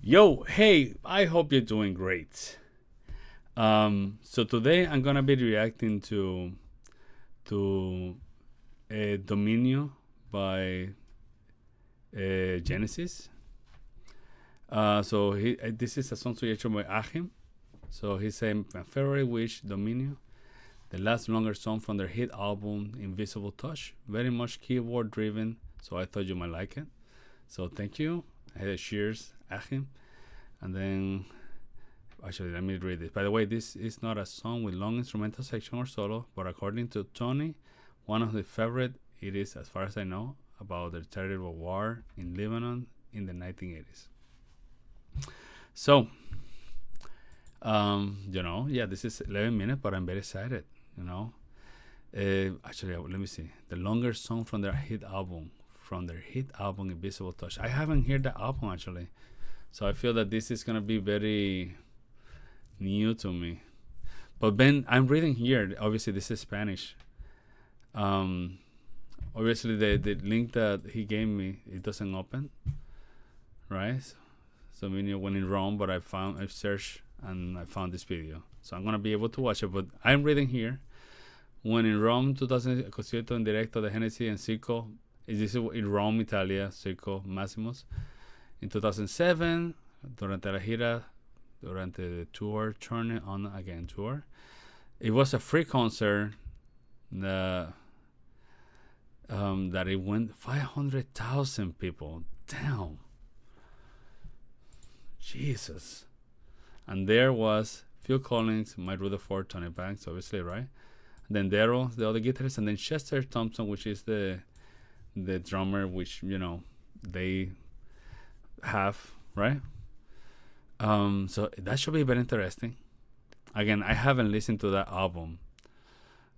Yo, hey, I hope you're doing great. So today I'm gonna be reacting to Domino by Genesis. This is a song suggestion by Achim. So he said, "My favorite wish, Domino, the last longer song from their hit album Invisible Touch, very much keyboard driven. So I thought you might like it. So thank you. Cheers, Achim." And then, actually, let me read this. By the way, this is not a song with long instrumental section or solo, but according to Tony, one of his favorite, it is, as far as I know, about the terrible war in Lebanon in the 1980s. So, this is 11 minutes, but I'm very excited, Actually, let me see. The longer song from their hit album, Invisible Touch. I haven't heard the album, actually. So I feel that this is going to be very new to me. But then I'm reading here, obviously this is Spanish. Obviously the link that he gave me, it doesn't open, right? So when in Rome, but I've searched and I found this video. So I'm going to be able to watch it, but I'm reading here. When in Rome, 2000, concierto en directo de Genesis en Circo, this is in Rome, Italia, Circo Maximus. In 2007, durante la gira, durante the tour, Turning On Again tour, it was a free concert that it went 500,000 people. Damn. Jesus. And there was Phil Collins, Mike Rutherford, Tony Banks, obviously, right? And then Daryl, the other guitarist, and then Chester Thompson, which is the drummer, which, they have, right? So that should be very interesting. Again, I haven't listened to that album.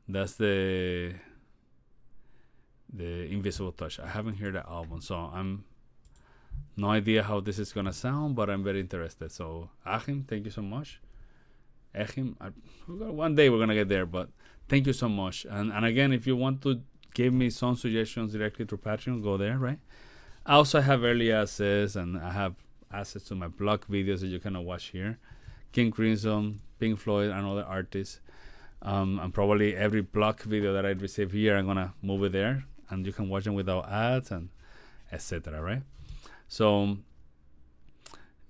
That's the Invisible Touch. I haven't heard that album, so I'm no idea how this is gonna sound, but I'm very interested. So Achim, thank you so much. Achim, one day we're gonna get there, but thank you so much. And again, if you want to give me some suggestions directly through Patreon, go there, right? I also have early access, and I have access to my blog videos that you can watch here. King Crimson, Pink Floyd, and other artists. And probably every blog video that I receive here, I'm gonna move it there, and you can watch them without ads and etc. Right? So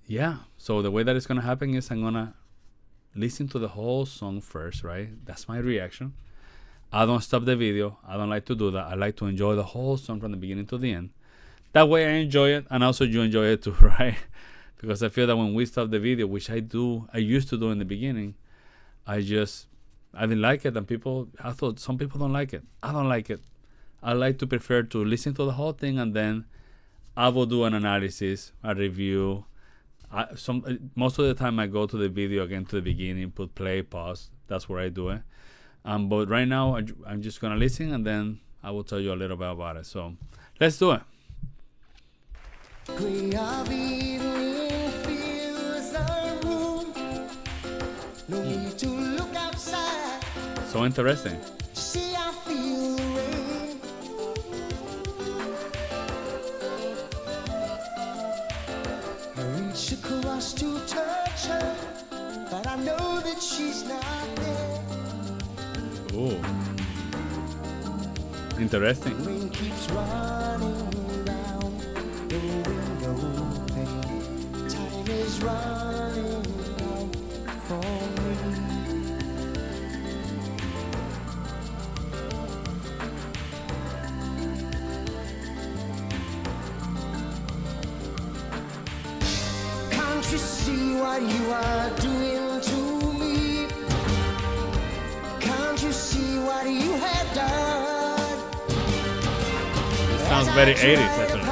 yeah. So the way that it's gonna happen is I'm gonna listen to the whole song first, right? That's my reaction. I don't stop the video. I don't like to do that. I like to enjoy the whole song from the beginning to the end. That way I enjoy it, and also you enjoy it too, right? Because I feel that when we stop the video, which I used to do in the beginning, I didn't like it, and I thought some people don't like it. I don't like it. I like to prefer to listen to the whole thing, and then I will do an analysis, a review. Most of the time I go to the video again, to the beginning, put play, pause. That's where I do it. But right now I'm just gonna listen, and then I will tell you a little bit about it. So let's do it. So interesting. Across to touch her, but I know that she's not there. Oh, interesting. Wind keeps running round the window pane. Time is running out for me. You see what you are doing to me? Can't you see what you have done? It sounds very 80s, actually.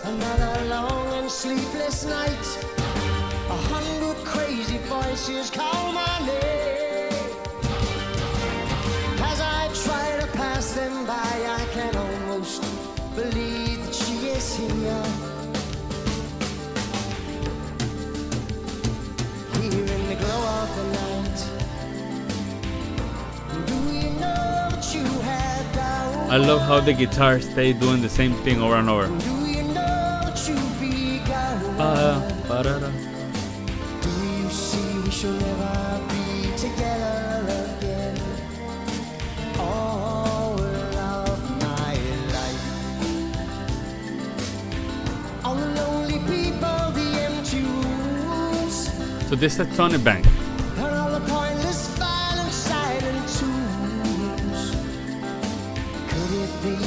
Another long and sleepless night. 100 crazy voices call my name. As I try to pass them by, I can almost believe that she is here. I love how the guitar stay doing the same thing over and over. Do you know what you've begun? Ba-da-da. we shall never be together again. All of my life, all the lonely people, the empty rooms, So this is a Tony Bank. and all the pointless violent silent tombs. Could it be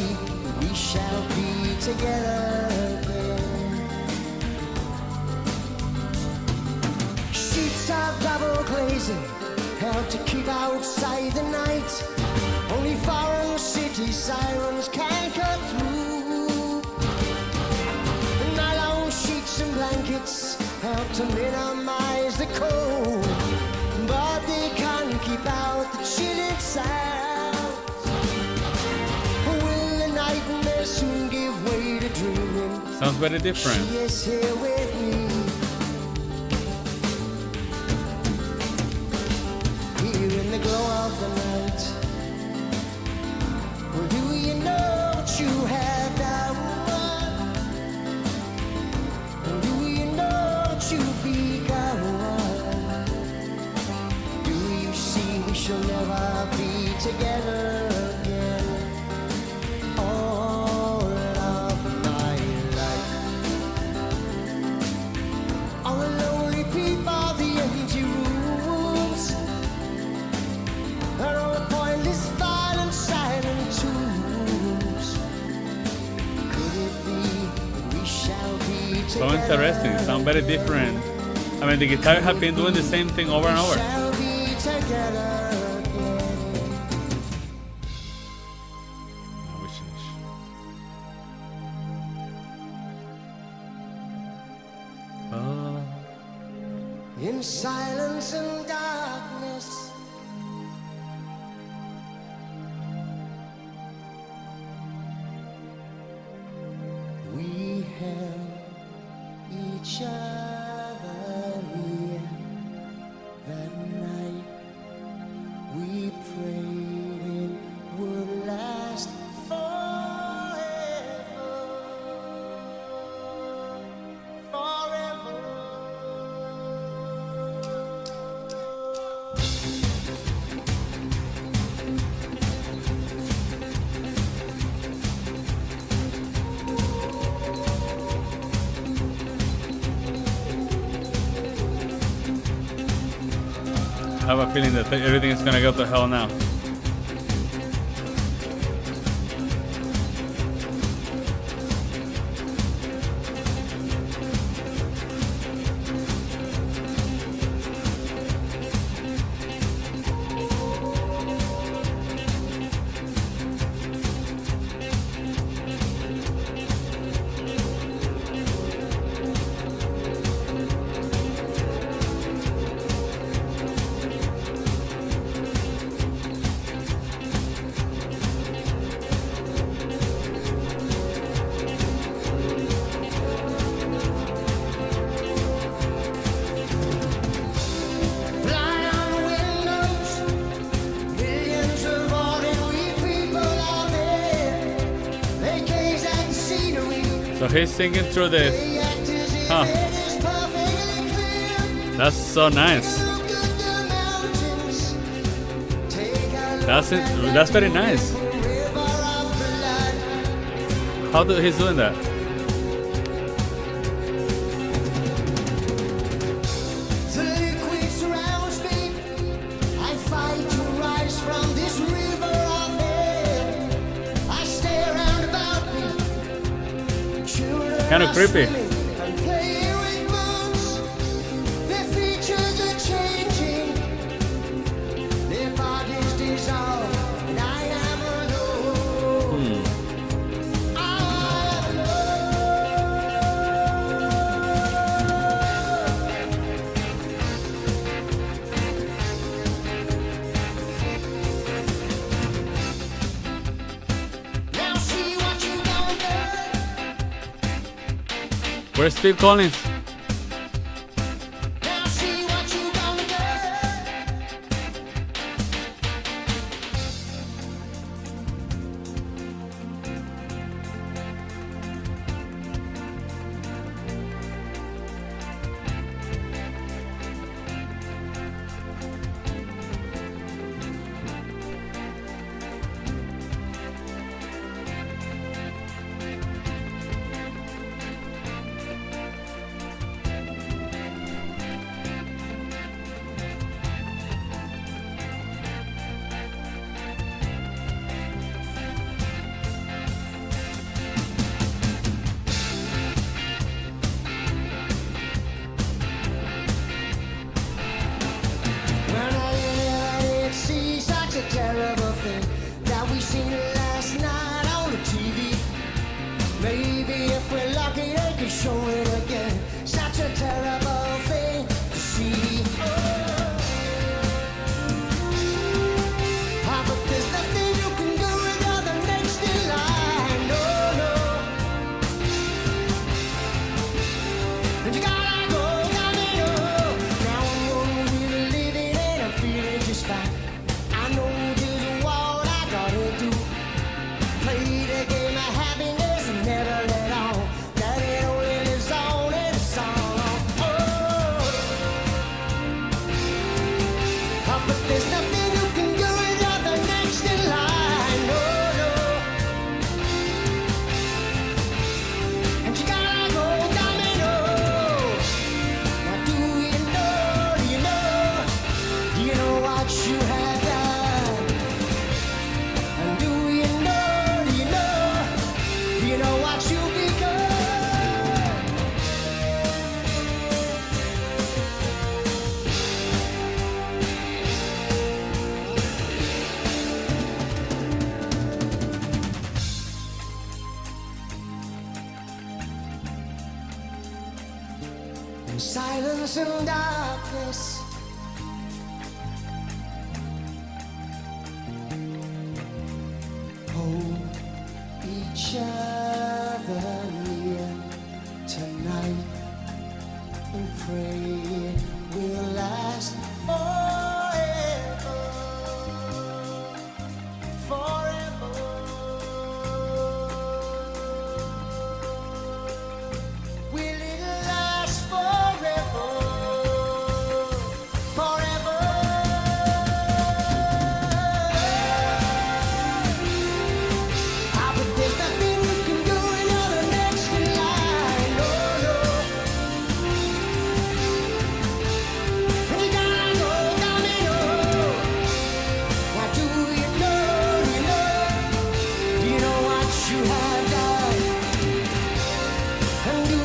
we shall be together again? Sheets of double glazing help to keep outside the night. Only foreign city sirens can cut through. The nylon sheets and blankets help to minimize the cold, but they can't keep out the chilling sound. Will the nightmare soon give way to dreaming? Sounds very different. She is here with me. Here in the glow of the night. Well, do you know what you have done? And do you know what you've become? Do you see we shall never be together again? All of my life, all the lonely people, the empty rooms, and all the pointless violent silent tombs. Could it be we shall be So together? interesting. Sound very different. I mean, the guitar have been doing the same thing over and over. Shall be together again. I wish In silence and darkness, we held each other near. That night we prayed it would last forever, forever. I have a feeling that everything is gonna go to hell now. Blind on windows, millions of ordinary people out there. They gaze at the scenery. So he's singing through this. They act as if Huh. it is perfectly clear. That's so nice. Look at the mountains. Take a look That's it. at That's very that nice. beautiful river of blood. How do he's doing that? The liquid surrounds me. I fight to rise from this river of hell. I stare round about me. Children Kinda are creepy. swimming and playing with boats. Their features are changing. Their bodies dissolve, and I am alone. I am Now see what you gonna do. Where's Steve Collins? Now see what you gonna do. silence and darkness. Hold each other near tonight and pray it will last forever, forever. Will it last forever, forever? But there's nothing you can do, and you're the next in line. No, no. And you gotta go, Domino. Now do you know what you have done? And do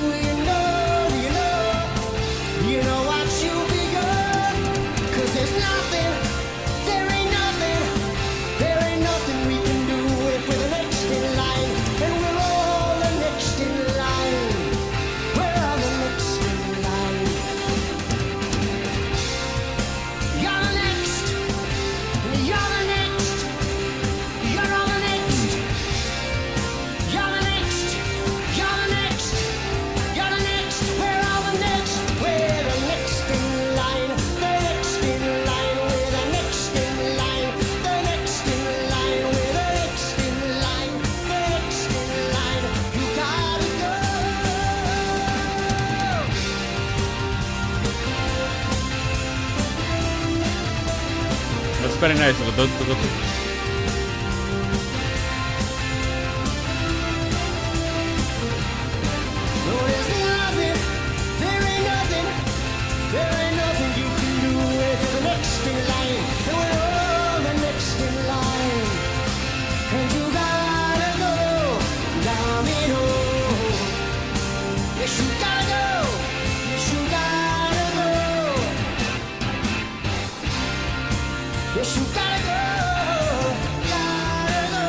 you know what you've begun? 'Cause there's nothing, there ain't nothing we can do if we're the next in line. And we're all the next in line. We're all the next in line. You're the next. You're the next. You're all the next. You're the next. You're the next. You're the next. We're all the next. We're the next in line. The next in line. We're the next in line. The next in line. We're the next in line. The next in line. You gotta go. That's very nice. No, there's nothing, there ain't nothing you can do if you're the next in line. And we're all the next in line. And you gotta go, Domino. Yes, you gotta go. Yes, you gotta go. Yes, you gotta go. Gotta go.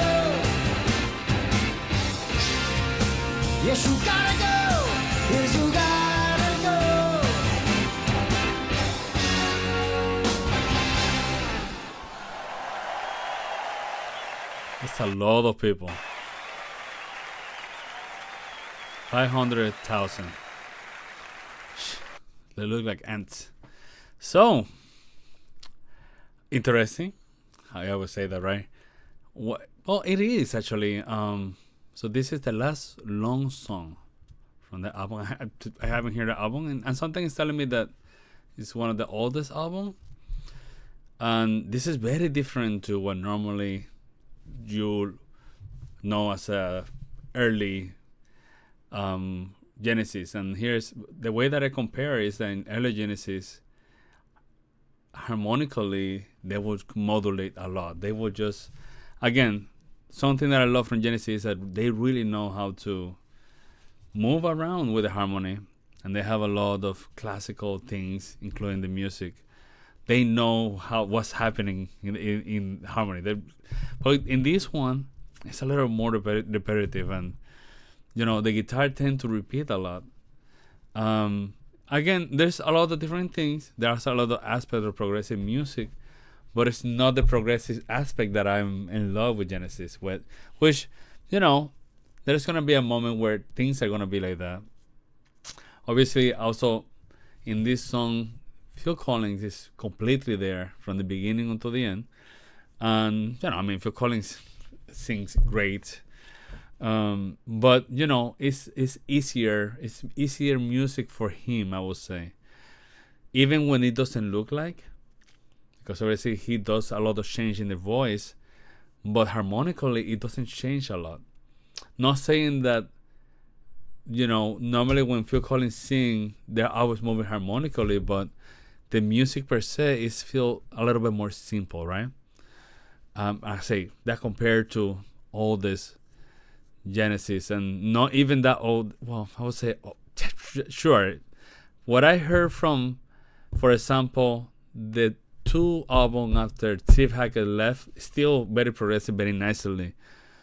Yes, you gotta go. Yes, you gotta go. That's a lot of people. 500,000. They look like ants. So interesting. I always say that, right? Well, it is actually. So this is the last long song from the album. I haven't heard the album, and something is telling me that it's one of the oldest albums. And this is very different to what normally you know as a early Genesis. And here's the way that I compare is that in early Genesis, harmonically they would modulate a lot. They would just, again, something that I love from Genesis is that they really know how to move around with the harmony, and they have a lot of classical things, including the music. They know what's happening in harmony. But in this one, it's a little more repetitive, and the guitar tend to repeat a lot. Again, there's a lot of different things. There's a lot of aspects of progressive music, but it's not the progressive aspect that I'm in love with Genesis with. Which, there's gonna be a moment where things are gonna be like that. Obviously, also in this song, Phil Collins is completely there from the beginning until the end, and Phil Collins sings great. But it's easier. It's easier music for him, I would say. Even when it doesn't look like, because obviously he does a lot of change in the voice, but harmonically it doesn't change a lot. Not saying that, normally when Phil Collins sing, they're always moving harmonically, but the music per se is feel a little bit more simple, right? I say that compared to all this Genesis, and not even that old. Well, I would say, sure. What I heard from, for example, the 2 albums after Steve Hackett left, still very progressive, very nicely.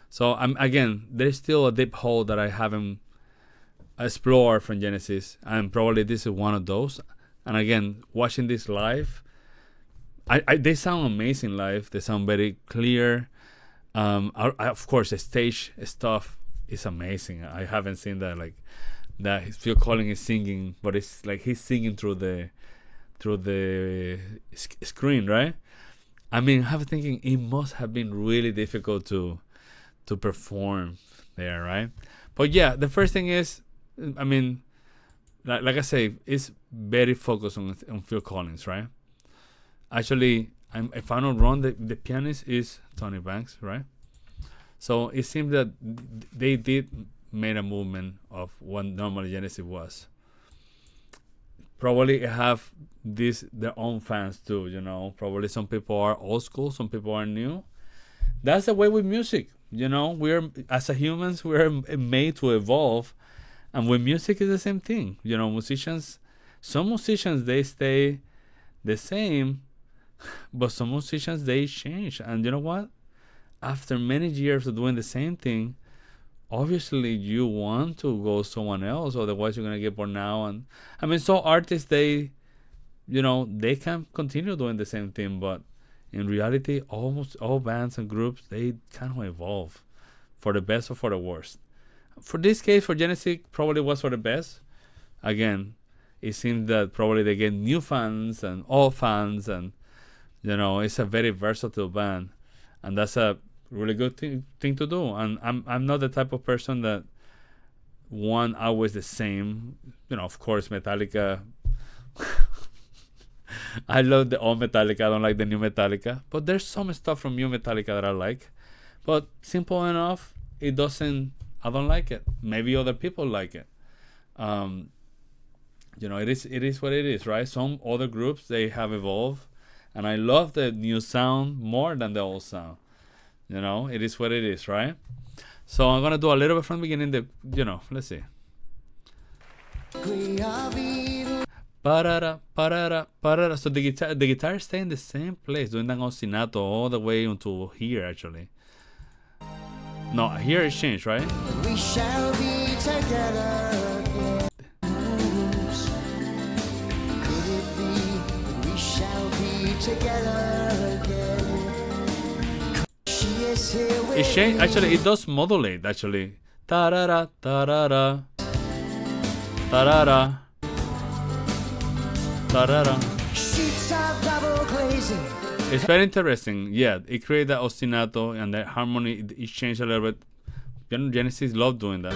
So there's still a deep hole that I haven't explored from Genesis, and probably this is one of those. And again, watching this live, they sound amazing live. They sound very clear. Of course, the stage stuff is amazing. I haven't seen that, like that Phil Collins is singing, but it's like he's singing through the screen, right? I mean, I was thinking it must have been really difficult to perform there, right? But yeah, the first thing is, I mean, like I say, it's very focused on Phil Collins, right? Actually, if I'm not wrong, the pianist is Tony Banks, right? So it seems that they did made a movement of what normally Genesis was. Probably have their own fans too, you know. Probably some people are old school, some people are new. That's the way with music, you know. We're as a humans, we're made to evolve, and with music is the same thing. You know, some musicians they stay the same, but some musicians they change. And you know what? After many years of doing the same thing, obviously you want to go someone else, otherwise you're gonna get bored now. And I mean, so artists they can continue doing the same thing, but in reality, almost all bands and groups they kind of evolve for the best or for the worst. For this case, for Genesis, probably was for the best. Again, it seems that probably they get new fans and old fans, and it's a very versatile band, and that's a really good thing to do. And I'm not the type of person that one always the same. Of course, Metallica. I love the old Metallica. I don't like the new Metallica, but there's some stuff from new Metallica that I like. But simple enough, I don't like it. Maybe other people like it. It is what it is, right? Some other groups they have evolved, and I love the new sound more than the old sound. It is what it is, right? So I'm gonna do a little bit from the beginning. Let's see. Parara, parara, parara. So the guitar stay in the same place, doing that ostinato all the way until here, actually. No, here it changed, right? We shall be together again. Could it be we shall be together again? She is here with it changed. Actually, it does modulate. Actually, tarara, tarara, tarara. It's very interesting. Yeah, it created that ostinato and the harmony. It changed a little bit. Genesis loved doing that.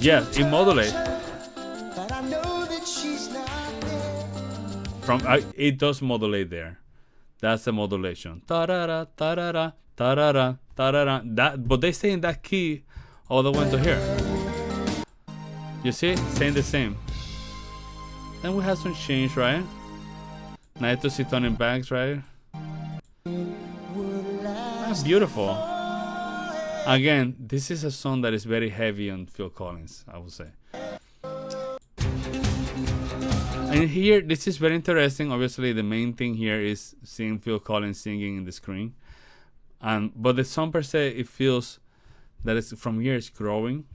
Yes, it modulates. It does modulate there. That's the modulation. Tarara, tarara, tarara, tarara. But they stay in that key all the way to here. You see? Saying the same. Then we have some change, right? Nice to see Tony Banks, right? That's beautiful. Again, this is a song that is very heavy on Phil Collins, I would say. And here, this is very interesting. Obviously, the main thing here is seeing Phil Collins singing in the screen. But the song per se, it feels that it's from here it's growing,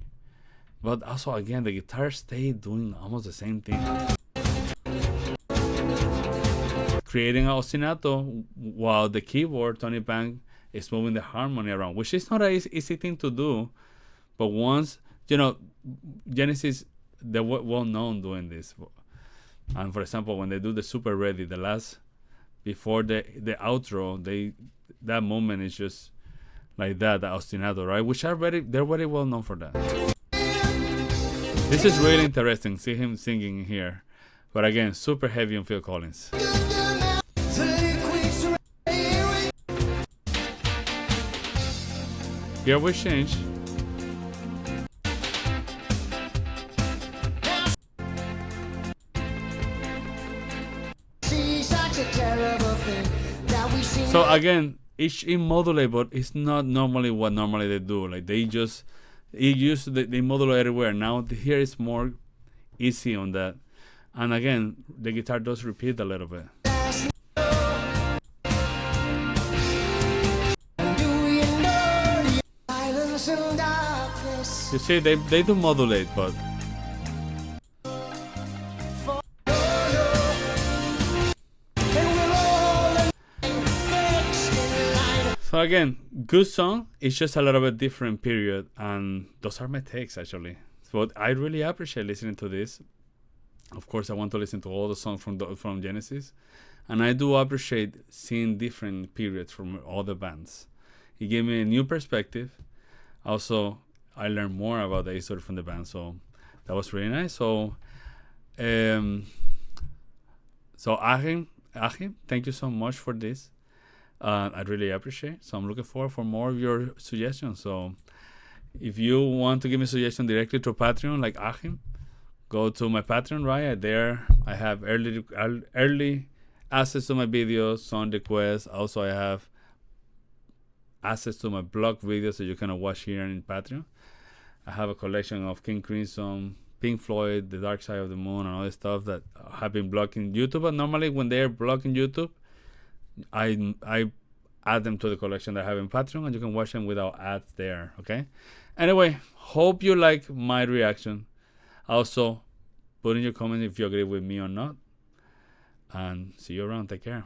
but also again the guitar stay doing almost the same thing, creating a ostinato while the keyboard Tony Banks is moving the harmony around, which is not an easy thing to do. But once Genesis, they're well known doing this. And for example, when they do the Super Ready, the last before the outro, that moment is just like that, the ostinato, right? Which they're very well known for that. This is really interesting, see him singing here. But again, super heavy on Phil Collins. Here we change. So again, it's in modulate, but it's not normally what normally they do. Like they modulate everywhere. Now here is more easy on that, and again the guitar does repeat a little bit. You see, they do modulate, but so again, good song. It's just a little bit different period, and those are my takes actually. But I really appreciate listening to this. Of course, I want to listen to all the songs from Genesis, and I do appreciate seeing different periods from other bands. It gave me a new perspective. Also, I learned more about the history from the band, so that was really nice. So, Achim, thank you so much for this. I really appreciate. So I'm looking forward for more of your suggestions. So if you want to give me a suggestion directly through Patreon, like Achim, go to my Patreon, right? There I have early access to my videos, song requests. Also, I have access to my blog videos that you can watch here in Patreon. I have a collection of King Crimson, Pink Floyd, The Dark Side of the Moon, and all this stuff that have been blocking YouTube. But normally when they're blocking YouTube, I add them to the collection that I have in Patreon, and you can watch them without ads there. Okay. Anyway, hope you like my reaction. Also, put in your comment if you agree with me or not. And see you around. Take care.